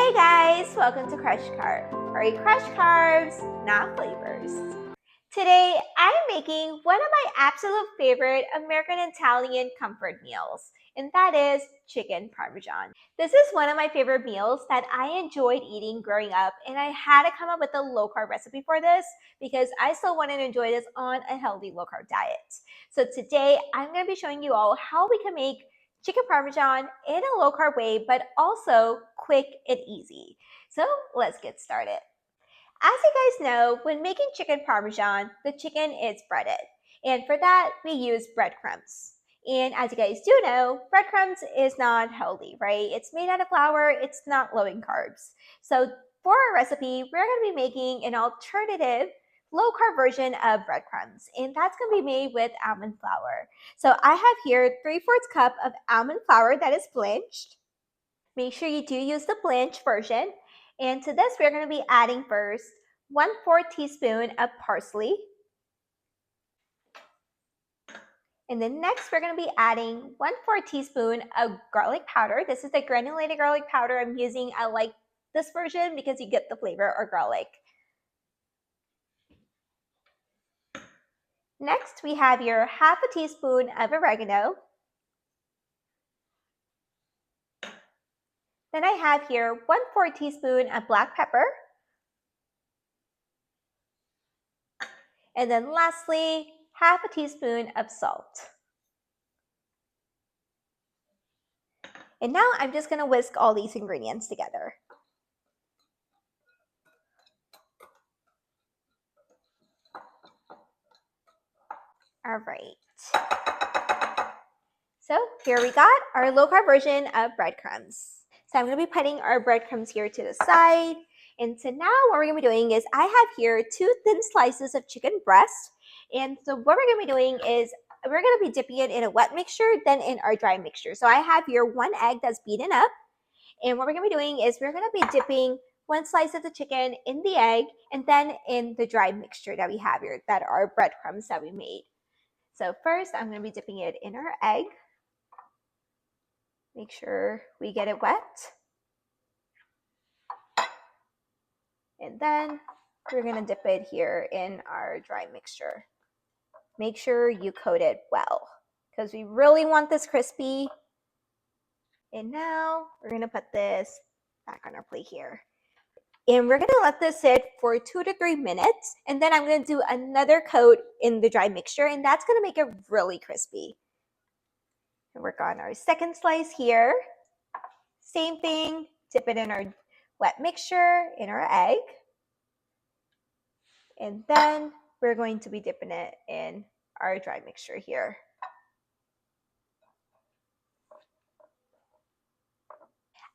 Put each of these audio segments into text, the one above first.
Hey guys, welcome to Crush Carb, where we crush carbs, not flavors. Today, I'm making one of my absolute favorite American Italian comfort meals, and that is chicken parmesan. This is one of my favorite meals that I enjoyed eating growing up, and I had to come up with a low-carb recipe for this because I still wanted to enjoy this on a healthy low-carb diet. So today, I'm going to be showing you all how we can make chicken parmesan in a low-carb way, but also quick and easy. So let's get started. As you guys know, when making chicken parmesan, the chicken is breaded. And for that, we use breadcrumbs. And as you guys do know, breadcrumbs is not healthy, right? It's made out of flour, it's not low in carbs. So for our recipe, we're going to be making an alternative low-carb version of breadcrumbs. And that's going to be made with almond flour. So I have here 3/4 cup of almond flour that is blanched. Make sure you do use the blanched version. And to this, we're going to be adding first 1/4 teaspoon of parsley. And then next, we're going to be adding 1/4 teaspoon of garlic powder. This is the granulated garlic powder I'm using. I like this version because you get the flavor of garlic. Next, we have your 1/2 teaspoon of oregano. Then I have here 1/4 teaspoon of black pepper. And then lastly, 1/2 teaspoon of salt. And now I'm just going to whisk all these ingredients together. All right. So here we got our low-carb version of breadcrumbs. So I'm going to be putting our breadcrumbs here to the side. And so now what we're going to be doing is I have here 2 thin slices of chicken breast. And so what we're going to be doing is we're going to be dipping it in a wet mixture, then in our dry mixture. So I have here 1 egg that's beaten up. And what we're going to be doing is we're going to be dipping 1 slice of the chicken in the egg and then in the dry mixture that we have here, that are breadcrumbs that we made. So first, I'm going to be dipping it in our egg. Make sure we get it wet. And then we're going to dip it here in our dry mixture. Make sure you coat it well because we really want this crispy. And now we're going to put this back on our plate here. And we're going to let this sit for 2 to 3 minutes. And then I'm going to do another coat in the dry mixture. And that's going to make it really crispy. And work on our second slice here. Same thing. Dip it in our wet mixture, in our egg. And then we're going to be dipping it in our dry mixture here.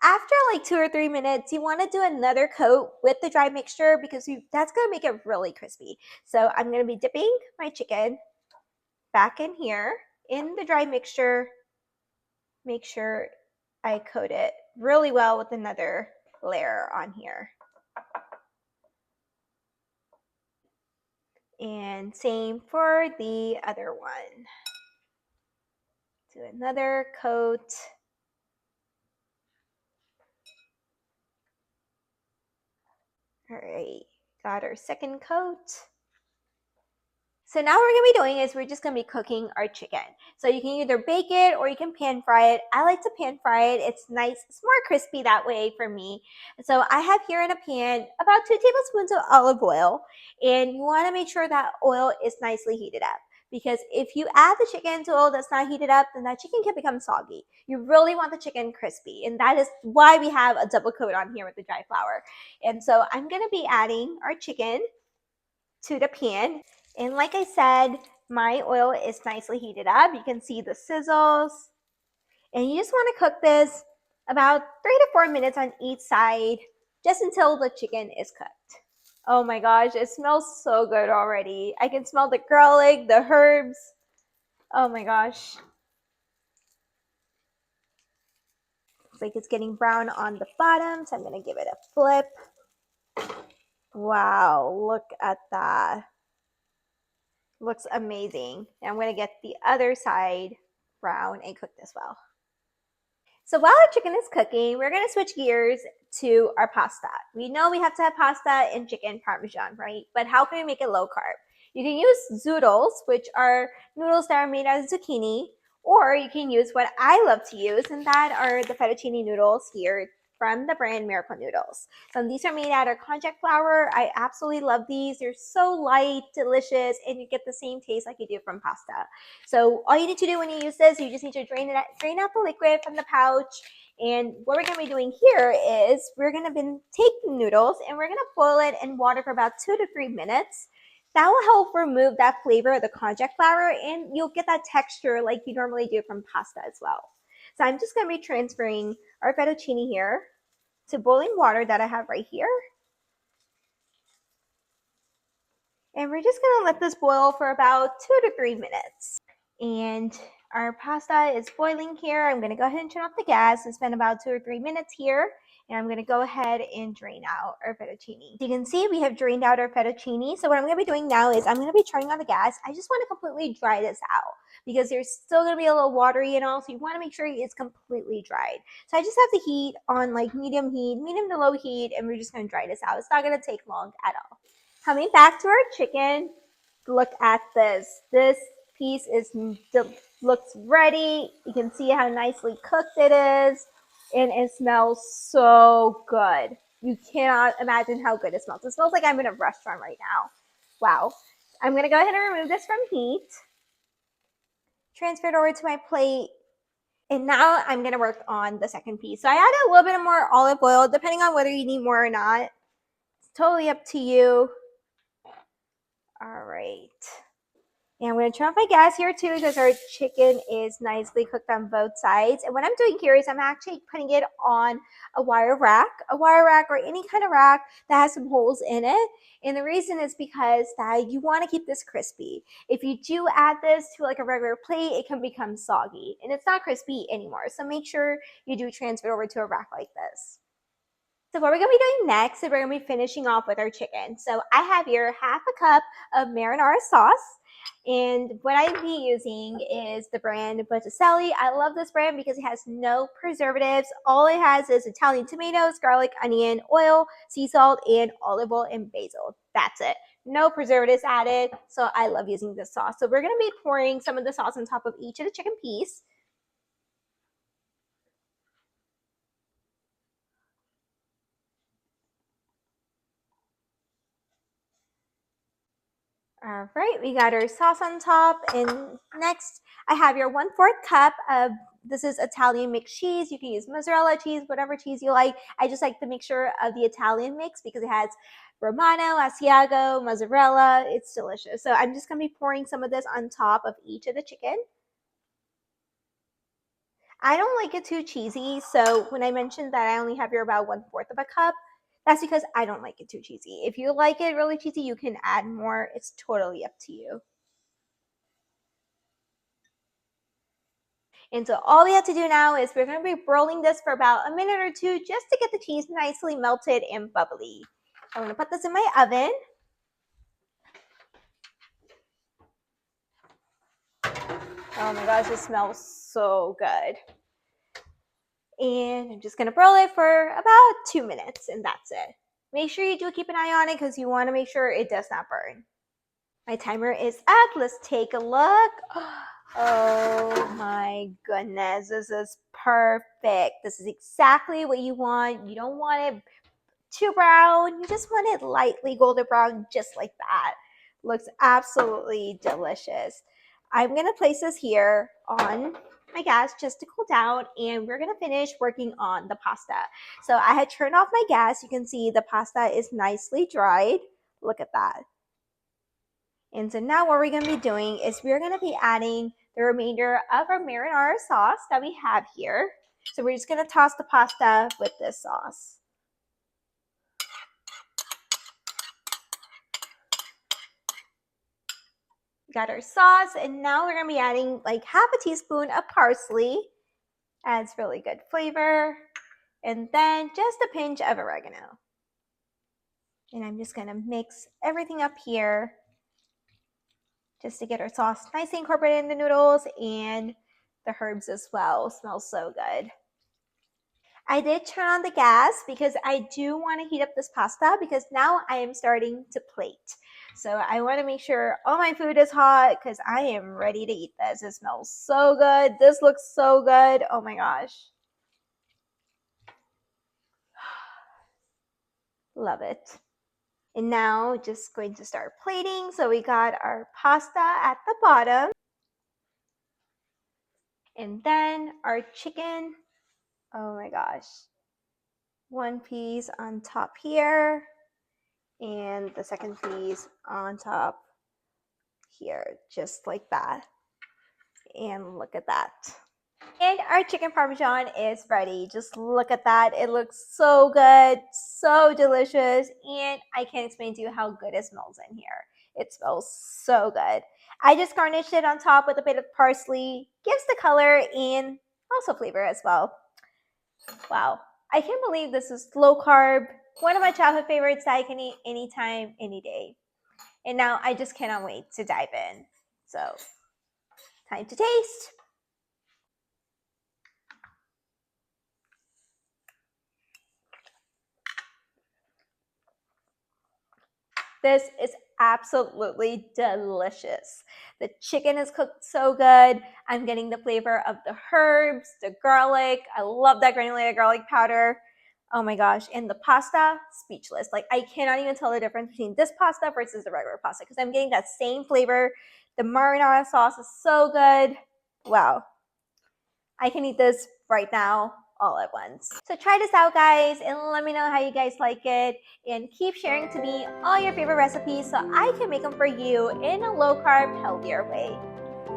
After like 2 or 3 minutes, you want to do another coat with the dry mixture because that's going to make it really crispy. So I'm going to be dipping my chicken back in here in the dry mixture. Make sure I coat it really well with another layer on here. And same for the other one. Do another coat. All right, got our second coat. So now what we're going to be doing is we're just going to be cooking our chicken. So you can either bake it or you can pan fry it. I like to pan fry it. It's nice. It's more crispy that way for me. So I have here in a pan about 2 tablespoons of olive oil. And you want to make sure that oil is nicely heated up. Because if you add the chicken to oil that's not heated up, then that chicken can become soggy. You really want the chicken crispy. And that is why we have a double coat on here with the dry flour. And so I'm going to be adding our chicken to the pan. And like I said, my oil is nicely heated up. You can see the sizzles. And you just want to cook this about 3 to 4 minutes on each side, just until the chicken is cooked. Oh my gosh, it smells so good already. I can smell the garlic, the herbs. Oh my gosh. Looks like it's getting brown on the bottom, so I'm going to give it a flip. Wow, look at that. Looks amazing. And I'm going to get the other side brown and cooked as well. So while our chicken is cooking, we're gonna switch gears to our pasta. We know we have to have pasta and chicken parmesan, right? But how can we make it low carb? You can use zoodles, which are noodles that are made out of zucchini, or you can use what I love to use, and that are the fettuccine noodles here from the brand Miracle Noodles. So these are made out of konjac flour. I absolutely love these. They're so light, delicious, and you get the same taste like you do from pasta. So all you need to do when you use this, you just need to drain out the liquid from the pouch. And what we're going to be doing here is we're going to take the noodles and we're going to boil it in water for about 2 to 3 minutes. That will help remove that flavor of the konjac flour, and you'll get that texture like you normally do from pasta as well. So I'm just going to be transferring our fettuccine here to boiling water that I have right here. And we're just going to let this boil for about 2 to 3 minutes. And our pasta is boiling here. I'm going to go ahead and turn off the gas and spend about 2 or 3 minutes here. And I'm going to go ahead and drain out our fettuccine. You can see we have drained out our fettuccine. So what I'm going to be doing now is I'm going to be turning on the gas. I just want to completely dry this out because there's still going to be a little watery and all. So you want to make sure it's completely dried. So I just have the heat on like medium to low heat. And we're just going to dry this out. It's not going to take long at all. Coming back to our chicken, look at this. This piece looks ready. You can see how nicely cooked it is, and it smells so good. You cannot imagine how good it smells. It smells like I'm in a restaurant right now. Wow. I'm going to go ahead and remove this from heat. Transfer it over to my plate. And now I'm going to work on the second piece. So I added a little bit more olive oil, depending on whether you need more or not. It's totally up to you. All right. And I'm going to turn off my gas here too because our chicken is nicely cooked on both sides. And what I'm doing here is I'm actually putting it on a wire rack or any kind of rack that has some holes in it. And the reason is because that you want to keep this crispy. If you do add this to like a regular plate, it can become soggy and it's not crispy anymore. So make sure you do transfer it over to a rack like this. So what we're going to be doing next is we're going to be finishing off with our chicken. So I have here half a cup of marinara sauce. And what I'd be using is the brand Botticelli. I love this brand because it has no preservatives. All it has is Italian tomatoes, garlic, onion, oil, sea salt, and olive oil and basil. That's it. No preservatives added. So I love using this sauce. So we're going to be pouring some of the sauce on top of each of the chicken piece. All right, we got our sauce on top. And next, I have your 1/4 cup of, this is Italian mixed cheese. You can use mozzarella cheese, whatever cheese you like. I just like the mixture of the Italian mix because it has Romano, Asiago, mozzarella. It's delicious. So I'm just going to be pouring some of this on top of each of the chicken. I don't like it too cheesy. So when I mentioned that I only have here about 1/4 of a cup, that's because I don't like it too cheesy. If you like it really cheesy, you can add more. It's totally up to you. And so all we have to do now is we're going to be rolling this for about a minute or two just to get the cheese nicely melted and bubbly. I'm going to put this in my oven. Oh my gosh, it smells so good. And I'm just going to broil it for about 2 minutes, and that's it. Make sure you do keep an eye on it because you want to make sure it does not burn. My timer is up. Let's take a look. Oh my goodness, this is perfect. This is exactly what you want. You don't want it too brown. You just want it lightly golden brown, just like that. Looks absolutely delicious. I'm going to place this here on my gas just to cool down, and we're going to finish working on the pasta. So I had turned off my gas. You can see the pasta is nicely dried. Look at that. And so now what we're going to be doing is we're going to be adding the remainder of our marinara sauce that we have here. So we're just going to toss the pasta with this sauce. Got our sauce, and now we're going to be adding like half a teaspoon of parsley. Adds really good flavor. And then just a pinch of oregano. And I'm just going to mix everything up here just to get our sauce nicely incorporated in the noodles and the herbs as well. Smells so good. I did turn on the gas because I do want to heat up this pasta because now I am starting to plate. So I want to make sure all my food is hot because I am ready to eat this. It smells so good. This looks so good. Oh my gosh. Love it. And now just going to start plating. So we got our pasta at the bottom. And then our chicken. Oh my gosh. One piece on top here. And the second piece on top here, just like that. And look at that. And our chicken parmesan is ready. Just look at that. It looks so good, so delicious, and I can't explain to you how good it smells in here. It smells so good. I just garnished it on top with a bit of parsley. Gives the color and also flavor as well. Wow. I can't believe this is low carb. One of my childhood favorites that I can eat anytime, any day. And now I just cannot wait to dive in. So, time to taste. This is absolutely delicious. The chicken is cooked so good. I'm getting the flavor of the herbs, the garlic. I love that granulated garlic powder. Oh my gosh. And the pasta, speechless. Like, I cannot even tell the difference between this pasta versus the regular pasta because I'm getting that same flavor. The marinara sauce is so good. Wow. I can eat this right now all at once. So try this out, guys, and let me know how you guys like it. And keep sharing to me all your favorite recipes so I can make them for you in a low-carb, healthier way.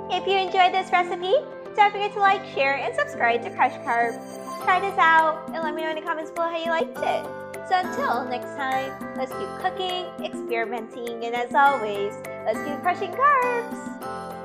If you enjoyed this recipe, don't forget to like, share, and subscribe to Crush Carb. Try this out and let me know in the comments below how you liked it. So until next time, let's keep cooking, experimenting, and as always, let's keep crushing carbs.